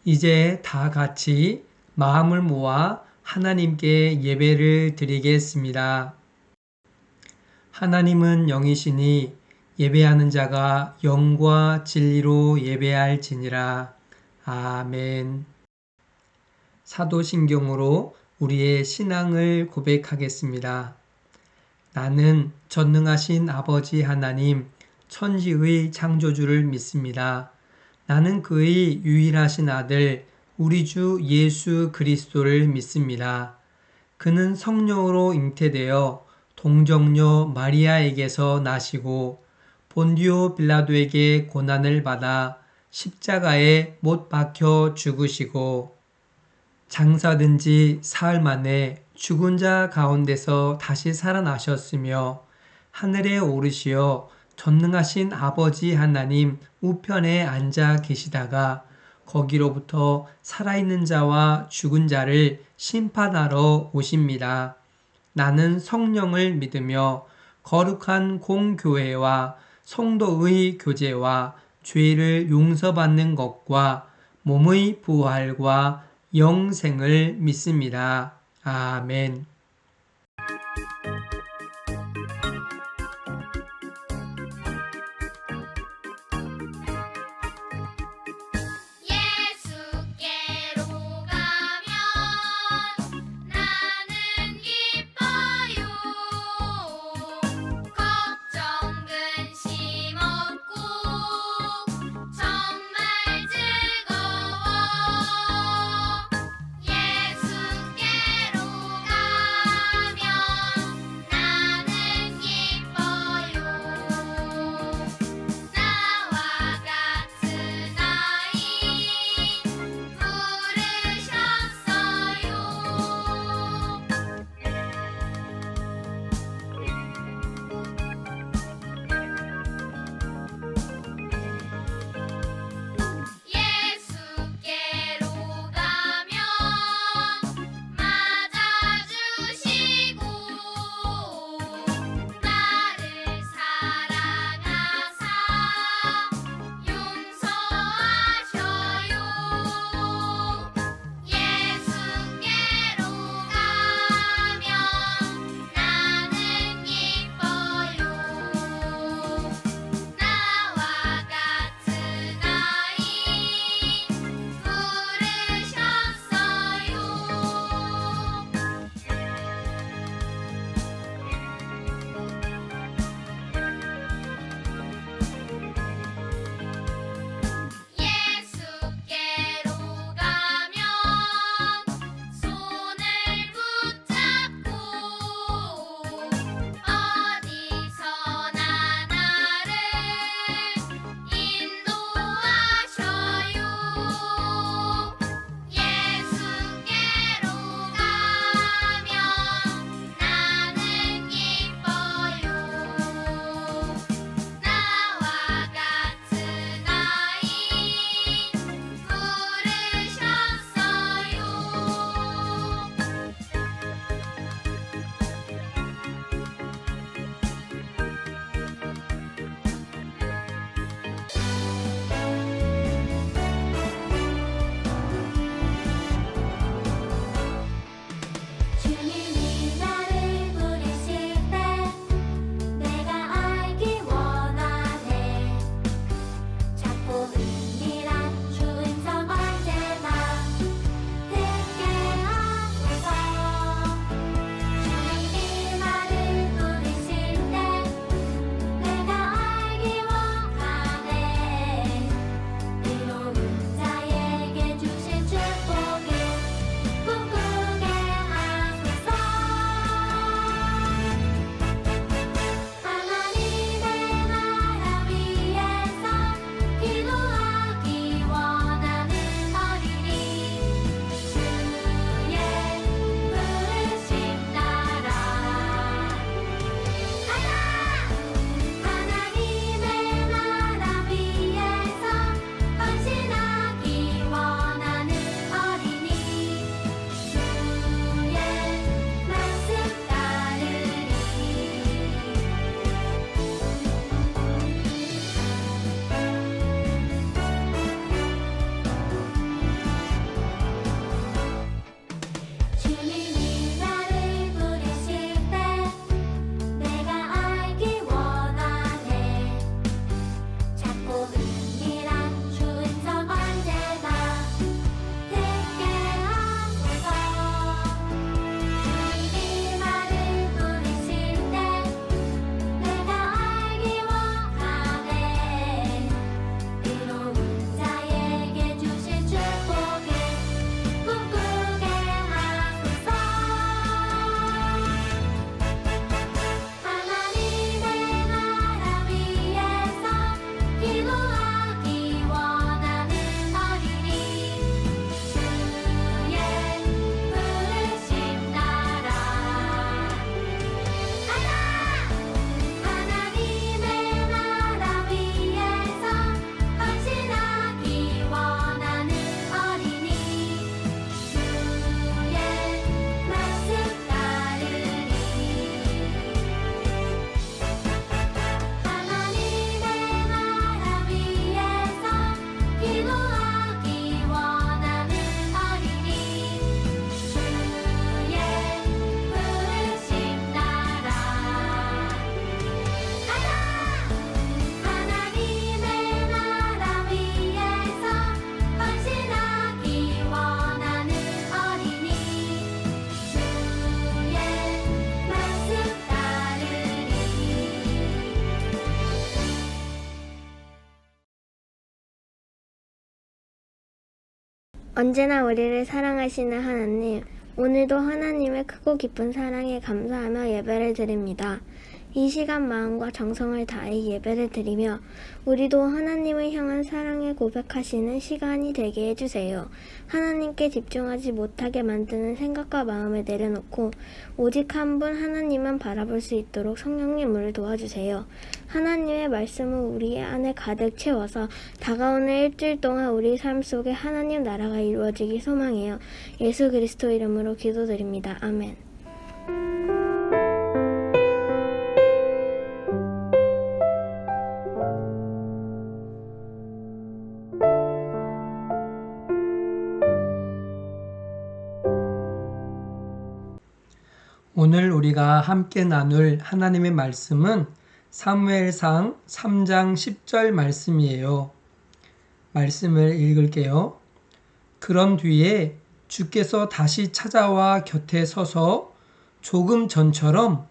이제 다 같이 마음을 모아 하나님께 예배를 드리겠습니다. 하나님은 영이시니 예배하는 자가 영과 진리로 예배할지니라. 아멘. 사도신경으로 우리의 신앙을 고백하겠습니다. 나는 전능하신 아버지 하나님, 천지의 창조주를 믿습니다. 나는 그의 유일하신 아들, 우리 주 예수 그리스도를 믿습니다. 그는 성령으로 잉태되어 동정녀 마리아에게서 나시고 본디오 빌라도에게 고난을 받아 십자가에 못 박혀 죽으시고 장사된 지 사흘 만에 죽은 자 가운데서 다시 살아나셨으며 하늘에 오르시어 전능하신 아버지 하나님 우편에 앉아 계시다가 거기로부터 살아있는 자와 죽은 자를 심판하러 오십니다. 나는 성령을 믿으며 거룩한 공교회와 성도의 교제와 죄를 용서받는 것과 몸의 부활과 영생을 믿습니다. 아멘. 예수께로 가면 나는 기뻐요. 걱정 근심 없고 정말 즐거워. 예수께로 가면 언제나 우리를 사랑하시는 하나님, 오늘도 하나님의 크고 깊은 사랑에 감사하며 예배를 드립니다. 이 시간 마음과 정성을 다해 예배를 드리며 우리도 하나님을 향한 사랑을 고백하시는 시간이 되게 해주세요. 하나님께 집중하지 못하게 만드는 생각과 마음을 내려놓고 오직 한 분 하나님만 바라볼 수 있도록 성령님 우리를 도와주세요. 하나님의 말씀을 우리 안에 가득 채워서 다가오는 일주일 동안 우리 삶 속에 하나님 나라가 이루어지기 소망해요. 예수 그리스도 이름으로 기도드립니다. 아멘. 오늘 우리가 함께 나눌 하나님의 말씀은 사무엘상 3장 10절 말씀이에요. 말씀을 읽을게요. 그런 뒤에 주께서 다시 찾아와 곁에 서서 조금 전처럼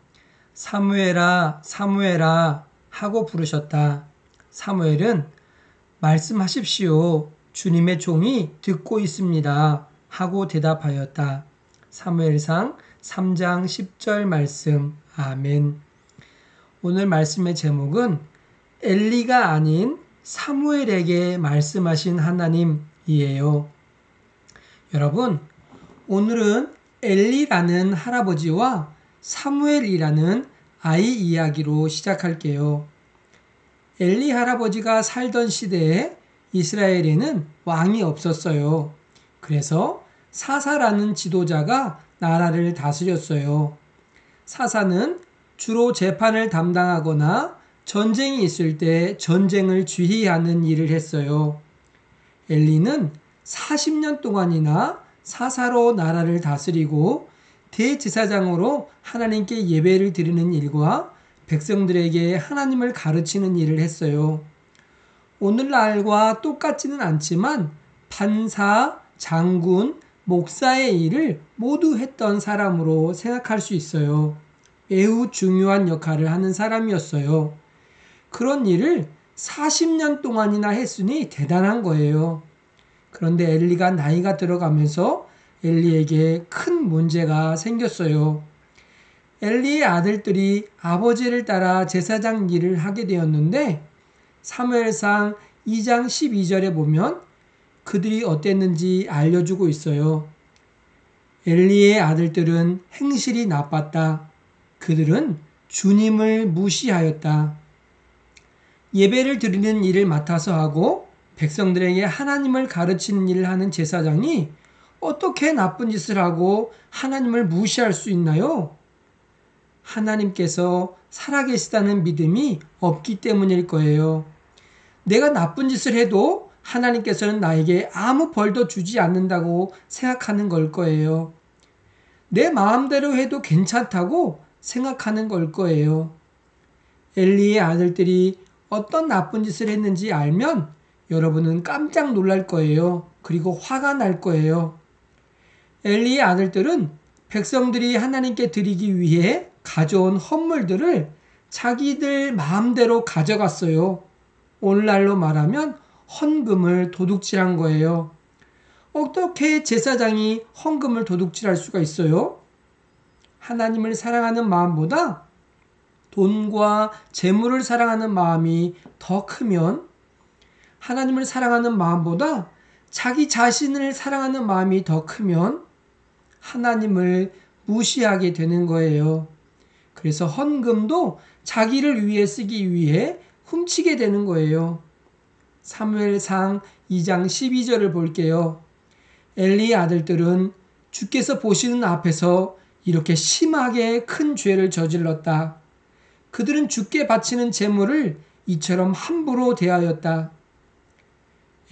사무엘아, 사무엘아 하고 부르셨다. 사무엘은 말씀하십시오. 주님의 종이 듣고 있습니다. 하고 대답하였다. 사무엘상 3장 10절 말씀. 아멘. 오늘 말씀의 제목은 엘리가 아닌 사무엘에게 말씀하신 하나님이에요. 여러분, 오늘은 엘리라는 할아버지와 사무엘이라는 아이 이야기로 시작할게요. 엘리 할아버지가 살던 시대에 이스라엘에는 왕이 없었어요. 그래서 사사라는 지도자가 나라를 다스렸어요. 사사는 주로 재판을 담당하거나 전쟁이 있을 때 전쟁을 지휘하는 일을 했어요. 엘리는 40년 동안이나 사사로 나라를 다스리고 대제사장으로 하나님께 예배를 드리는 일과 백성들에게 하나님을 가르치는 일을 했어요. 오늘날과 똑같지는 않지만 판사, 장군, 목사의 일을 모두 했던 사람으로 생각할 수 있어요. 매우 중요한 역할을 하는 사람이었어요. 그런 일을 40년 동안이나 했으니 대단한 거예요. 그런데 엘리가 나이가 들어가면서 엘리에게 큰 문제가 생겼어요. 엘리의 아들들이 아버지를 따라 제사장 일을 하게 되었는데 사무엘상 2장 12절에 보면 그들이 어땠는지 알려주고 있어요. 엘리의 아들들은 행실이 나빴다. 그들은 주님을 무시하였다. 예배를 드리는 일을 맡아서 하고 백성들에게 하나님을 가르치는 일을 하는 제사장이 어떻게 나쁜 짓을 하고 하나님을 무시할 수 있나요? 하나님께서 살아계시다는 믿음이 없기 때문일 거예요. 내가 나쁜 짓을 해도 하나님께서는 나에게 아무 벌도 주지 않는다고 생각하는 걸 거예요. 내 마음대로 해도 괜찮다고 생각하는 걸 거예요. 엘리의 아들들이 어떤 나쁜 짓을 했는지 알면 여러분은 깜짝 놀랄 거예요. 그리고 화가 날 거예요. 엘리의 아들들은 백성들이 하나님께 드리기 위해 가져온 헌물들을 자기들 마음대로 가져갔어요. 오늘날로 말하면 헌금을 도둑질한 거예요. 어떻게 제사장이 헌금을 도둑질할 수가 있어요? 하나님을 사랑하는 마음보다 돈과 재물을 사랑하는 마음이 더 크면 하나님을 사랑하는 마음보다 자기 자신을 사랑하는 마음이 더 크면 하나님을 무시하게 되는 거예요. 그래서 헌금도 자기를 위해 쓰기 위해 훔치게 되는 거예요. 사무엘상 2장 12절을 볼게요. 엘리의 아들들은 주께서 보시는 앞에서 이렇게 심하게 큰 죄를 저질렀다. 그들은 주께 바치는 제물을 이처럼 함부로 대하였다.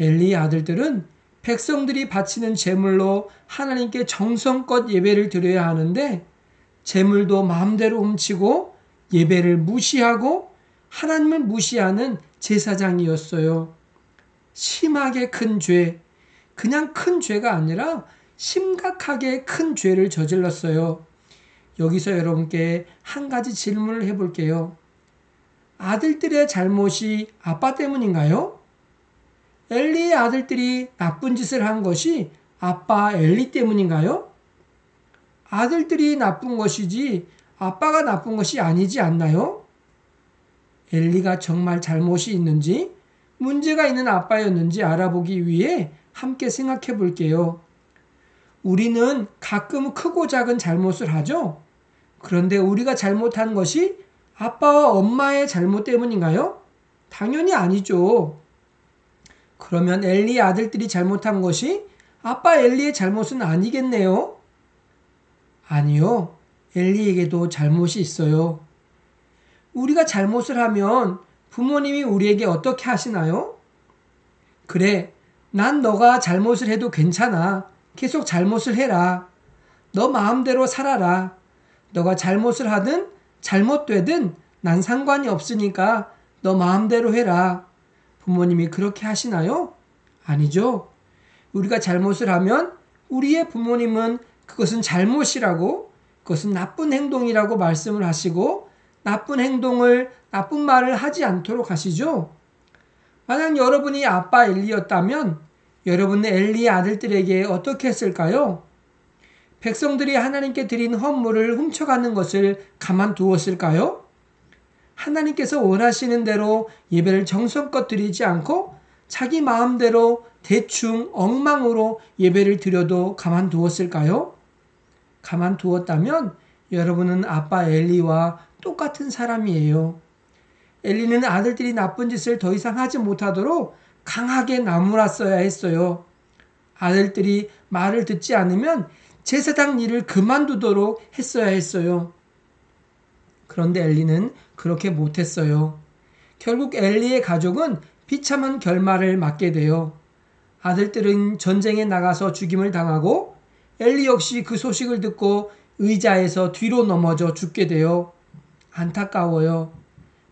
엘리의 아들들은 백성들이 바치는 제물로 하나님께 정성껏 예배를 드려야 하는데 제물도 마음대로 훔치고 예배를 무시하고 하나님을 무시하는 제사장이었어요. 심하게 큰 죄, 그냥 큰 죄가 아니라 심각하게 큰 죄를 저질렀어요. 여기서 여러분께 한 가지 질문을 해볼게요. 아들들의 잘못이 아빠 때문인가요? 엘리의 아들들이 나쁜 짓을 한 것이 아빠 엘리 때문인가요? 아들들이 나쁜 것이지 아빠가 나쁜 것이 아니지 않나요? 엘리가 정말 잘못이 있는지 문제가 있는 아빠였는지 알아보기 위해 함께 생각해 볼게요. 우리는 가끔 크고 작은 잘못을 하죠? 그런데 우리가 잘못한 것이 아빠와 엄마의 잘못 때문인가요? 당연히 아니죠. 그러면 엘리의 아들들이 잘못한 것이 아빠 엘리의 잘못은 아니겠네요? 아니요. 엘리에게도 잘못이 있어요. 우리가 잘못을 하면 부모님이 우리에게 어떻게 하시나요? 그래, 난 너가 잘못을 해도 괜찮아. 계속 잘못을 해라. 너 마음대로 살아라. 너가 잘못을 하든 잘못되든 난 상관이 없으니까 너 마음대로 해라. 부모님이 그렇게 하시나요? 아니죠. 우리가 잘못을 하면 우리의 부모님은 그것은 잘못이라고, 그것은 나쁜 행동이라고 말씀을 하시고 나쁜 행동을, 나쁜 말을 하지 않도록 하시죠. 만약 여러분이 아빠 엘리였다면 여러분은 엘리의 아들들에게 어떻게 했을까요? 백성들이 하나님께 드린 헌물을 훔쳐가는 것을 가만두었을까요? 하나님께서 원하시는 대로 예배를 정성껏 드리지 않고 자기 마음대로 대충 엉망으로 예배를 드려도 가만두었을까요? 가만두었다면 여러분은 아빠 엘리와 똑같은 사람이에요. 엘리는 아들들이 나쁜 짓을 더 이상 하지 못하도록 강하게 나무랐어야 했어요. 아들들이 말을 듣지 않으면 제사장 일을 그만두도록 했어야 했어요. 그런데 엘리는 그렇게 못했어요. 결국 엘리의 가족은 비참한 결말을 맞게 돼요. 아들들은 전쟁에 나가서 죽임을 당하고 엘리 역시 그 소식을 듣고 의자에서 뒤로 넘어져 죽게 돼요. 안타까워요.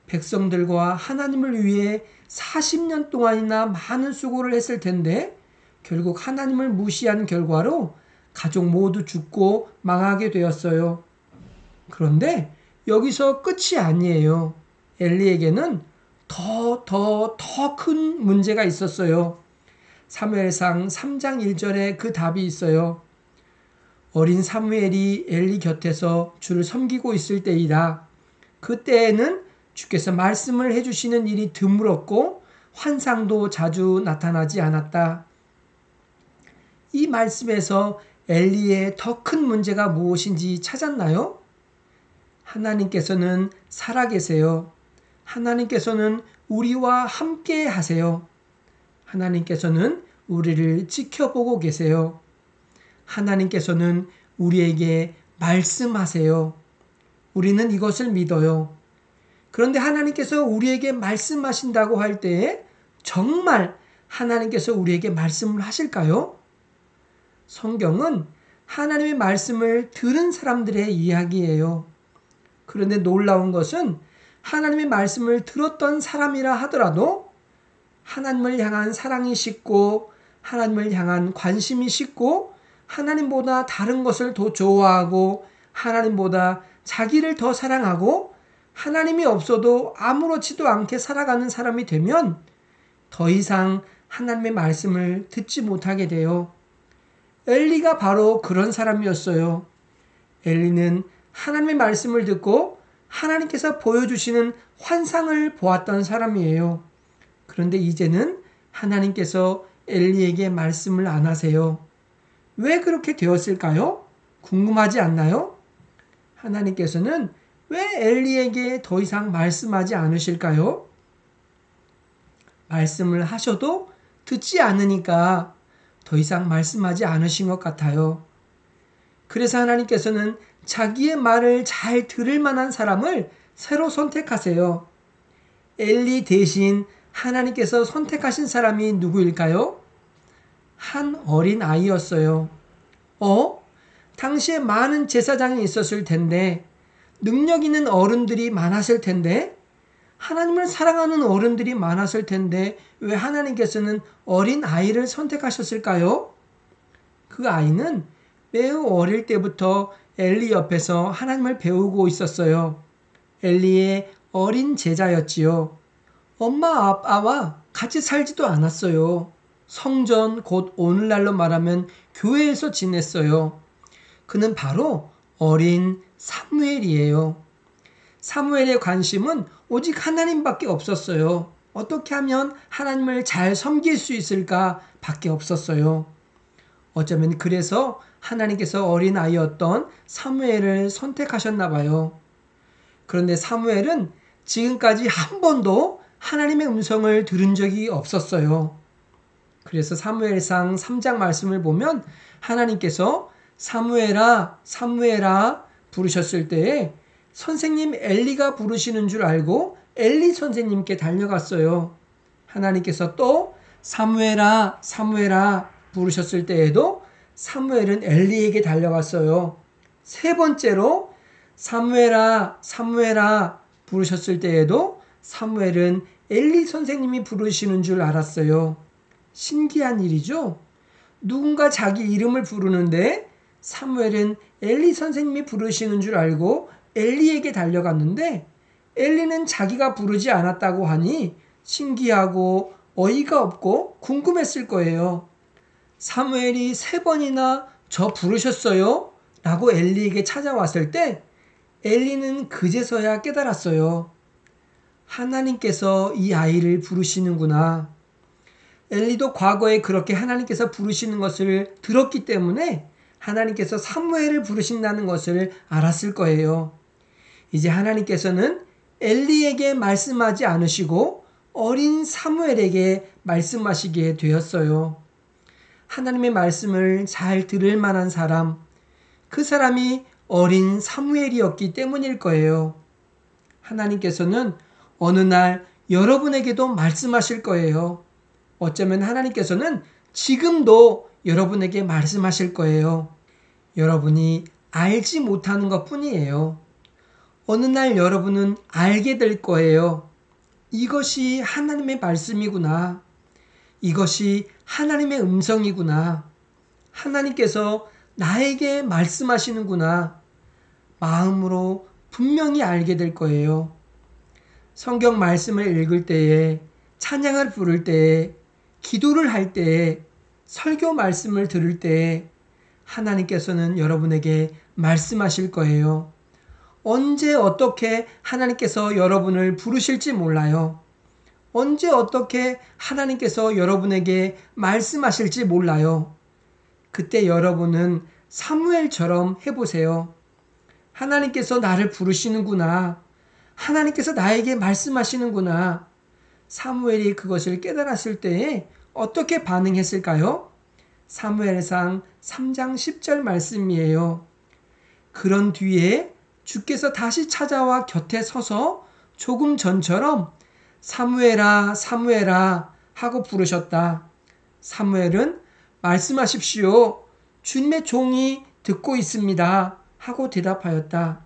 백성들과 하나님을 위해 40년 동안이나 많은 수고를 했을 텐데 결국 하나님을 무시한 결과로 가족 모두 죽고 망하게 되었어요. 그런데 여기서 끝이 아니에요. 엘리에게는 더 큰 문제가 있었어요. 사무엘상 3장 1절에 그 답이 있어요. 어린 사무엘이 엘리 곁에서 주를 섬기고 있을 때이다. 그때에는 주께서 말씀을 해주시는 일이 드물었고 환상도 자주 나타나지 않았다. 이 말씀에서 엘리의 더 큰 문제가 무엇인지 찾았나요? 하나님께서는 살아계세요. 하나님께서는 우리와 함께 하세요. 하나님께서는 우리를 지켜보고 계세요. 하나님께서는 우리에게 말씀하세요. 우리는 이것을 믿어요. 그런데 하나님께서 우리에게 말씀하신다고 할 때에 정말 하나님께서 우리에게 말씀을 하실까요? 성경은 하나님의 말씀을 들은 사람들의 이야기예요. 그런데 놀라운 것은 하나님의 말씀을 들었던 사람이라 하더라도 하나님을 향한 사랑이 식고 하나님을 향한 관심이 식고 하나님보다 다른 것을 더 좋아하고 하나님보다 자기를 더 사랑하고 하나님이 없어도 아무렇지도 않게 살아가는 사람이 되면 더 이상 하나님의 말씀을 듣지 못하게 돼요. 엘리가 바로 그런 사람이었어요. 엘리는 하나님의 말씀을 듣고 하나님께서 보여주시는 환상을 보았던 사람이에요. 그런데 이제는 하나님께서 엘리에게 말씀을 안 하세요. 왜 그렇게 되었을까요? 궁금하지 않나요? 하나님께서는 왜 엘리에게 더 이상 말씀하지 않으실까요? 말씀을 하셔도 듣지 않으니까 더 이상 말씀하지 않으신 것 같아요. 그래서 하나님께서는 자기의 말을 잘 들을 만한 사람을 새로 선택하세요. 엘리 대신 하나님께서 선택하신 사람이 누구일까요? 한 어린 아이였어요. 당시에 많은 제사장이 있었을 텐데, 능력 있는 어른들이 많았을 텐데, 하나님을 사랑하는 어른들이 많았을 텐데, 왜 하나님께서는 어린 아이를 선택하셨을까요? 그 아이는 매우 어릴 때부터 엘리 옆에서 하나님을 배우고 있었어요. 엘리의 어린 제자였지요. 엄마 아빠와 같이 살지도 않았어요. 성전 곧 오늘날로 말하면 교회에서 지냈어요. 그는 바로 어린 사무엘이에요. 사무엘의 관심은 오직 하나님밖에 없었어요. 어떻게 하면 하나님을 잘 섬길 수 있을까 밖에 없었어요. 어쩌면 그래서 하나님께서 어린 아이였던 사무엘을 선택하셨나 봐요. 그런데 사무엘은 지금까지 한 번도 하나님의 음성을 들은 적이 없었어요. 그래서 사무엘상 3장 말씀을 보면 하나님께서 사무엘아 사무엘아 부르셨을 때에 선생님 엘리가 부르시는 줄 알고 엘리 선생님께 달려갔어요. 하나님께서 또 사무엘아 사무엘아 부르셨을 때에도 사무엘은 엘리에게 달려갔어요. 세 번째로 사무엘아 사무엘아 부르셨을 때에도 사무엘은 엘리 선생님이 부르시는 줄 알았어요. 신기한 일이죠? 누군가 자기 이름을 부르는데 사무엘은 엘리 선생님이 부르시는 줄 알고 엘리에게 달려갔는데 엘리는 자기가 부르지 않았다고 하니 신기하고 어이가 없고 궁금했을 거예요. 사무엘이 3번이나 저 부르셨어요? 라고 엘리에게 찾아왔을 때 엘리는 그제서야 깨달았어요. 하나님께서 이 아이를 부르시는구나. 엘리도 과거에 그렇게 하나님께서 부르시는 것을 들었기 때문에 하나님께서 사무엘을 부르신다는 것을 알았을 거예요. 이제 하나님께서는 엘리에게 말씀하지 않으시고 어린 사무엘에게 말씀하시게 되었어요. 하나님의 말씀을 잘 들을 만한 사람, 그 사람이 어린 사무엘이었기 때문일 거예요. 하나님께서는 어느 날 여러분에게도 말씀하실 거예요. 어쩌면 하나님께서는 지금도 여러분에게 말씀하실 거예요. 여러분이 알지 못하는 것 뿐이에요. 어느 날 여러분은 알게 될 거예요. 이것이 하나님의 말씀이구나. 이것이 하나님의 음성이구나. 하나님께서 나에게 말씀하시는구나. 마음으로 분명히 알게 될 거예요. 성경 말씀을 읽을 때에, 찬양을 부를 때에, 기도를 할 때에, 설교 말씀을 들을 때에 하나님께서는 여러분에게 말씀하실 거예요. 언제 어떻게 하나님께서 여러분을 부르실지 몰라요. 언제 어떻게 하나님께서 여러분에게 말씀하실지 몰라요. 그때 여러분은 사무엘처럼 해보세요. 하나님께서 나를 부르시는구나. 하나님께서 나에게 말씀하시는구나. 사무엘이 그것을 깨달았을 때에 어떻게 반응했을까요? 사무엘상 3장 10절 말씀이에요. 그런 뒤에 주께서 다시 찾아와 곁에 서서 조금 전처럼 사무엘아 사무엘아 하고 부르셨다. 사무엘은 말씀하십시오. 주님의 종이 듣고 있습니다. 하고 대답하였다.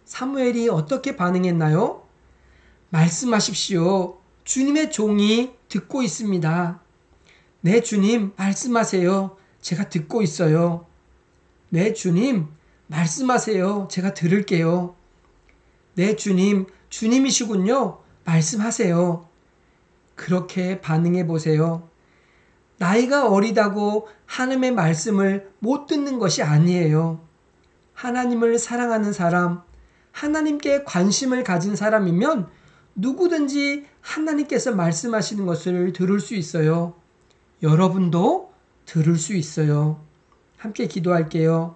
사무엘이 어떻게 반응했나요? 말씀하십시오. 주님의 종이 듣고 있습니다. 네, 주님, 말씀하세요. 제가 듣고 있어요. 네, 주님, 말씀하세요. 제가 들을게요. 네, 주님, 주님이시군요. 말씀하세요. 그렇게 반응해 보세요. 나이가 어리다고 하나님의 말씀을 못 듣는 것이 아니에요. 하나님을 사랑하는 사람, 하나님께 관심을 가진 사람이면 누구든지 하나님께서 말씀하시는 것을 들을 수 있어요. 여러분도 들을 수 있어요. 함께 기도할게요.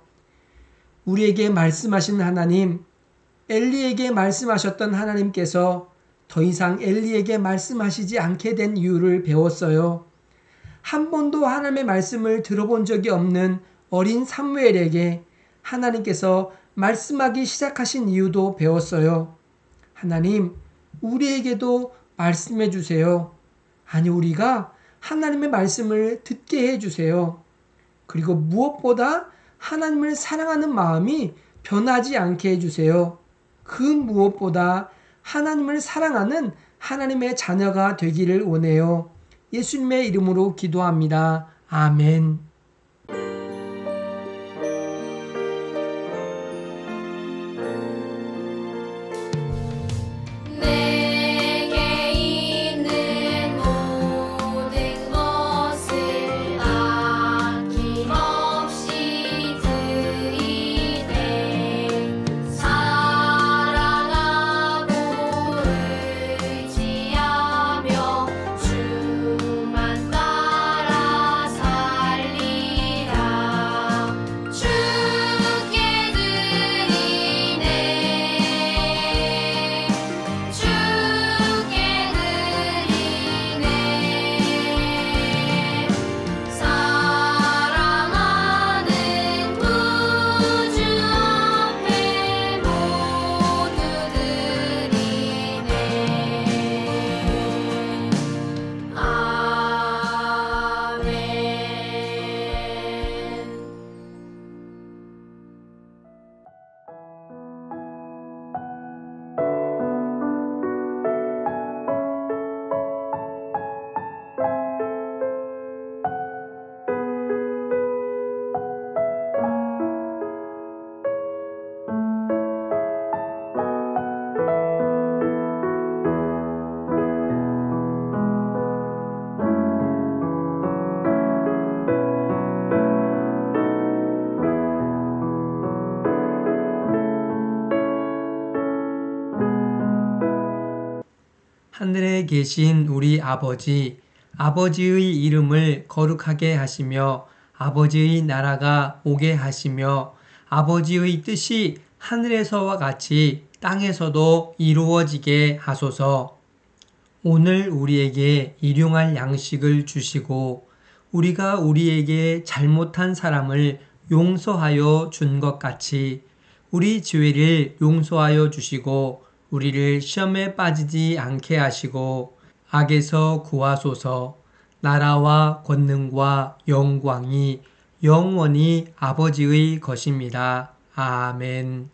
우리에게 말씀하신 하나님, 엘리에게 말씀하셨던 하나님께서 더 이상 엘리에게 말씀하시지 않게 된 이유를 배웠어요. 한 번도 하나님의 말씀을 들어본 적이 없는 어린 사무엘에게 하나님께서 말씀하기 시작하신 이유도 배웠어요. 하나님, 우리에게도 말씀해 주세요. 아니, 우리가 하나님의 말씀을 듣게 해 주세요. 그리고 무엇보다 하나님을 사랑하는 마음이 변하지 않게 해 주세요. 그 무엇보다 하나님을 사랑하는 하나님의 자녀가 되기를 원해요. 예수님의 이름으로 기도합니다. 아멘. 내게 있는 모든 것 하늘에 계신 우리 아버지, 아버지의 이름을 거룩하게 하시며 아버지의 나라가 오게 하시며 아버지의 뜻이 하늘에서와 같이 땅에서도 이루어지게 하소서. 오늘 우리에게 일용할 양식을 주시고 우리가 우리에게 잘못한 사람을 용서하여 준 것 같이 우리 죄를 용서하여 주시고 우리를 시험에 빠지지 않게 하시고 악에서 구하소서. 나라와 권능과 영광이 영원히 아버지의 것입니다. 아멘.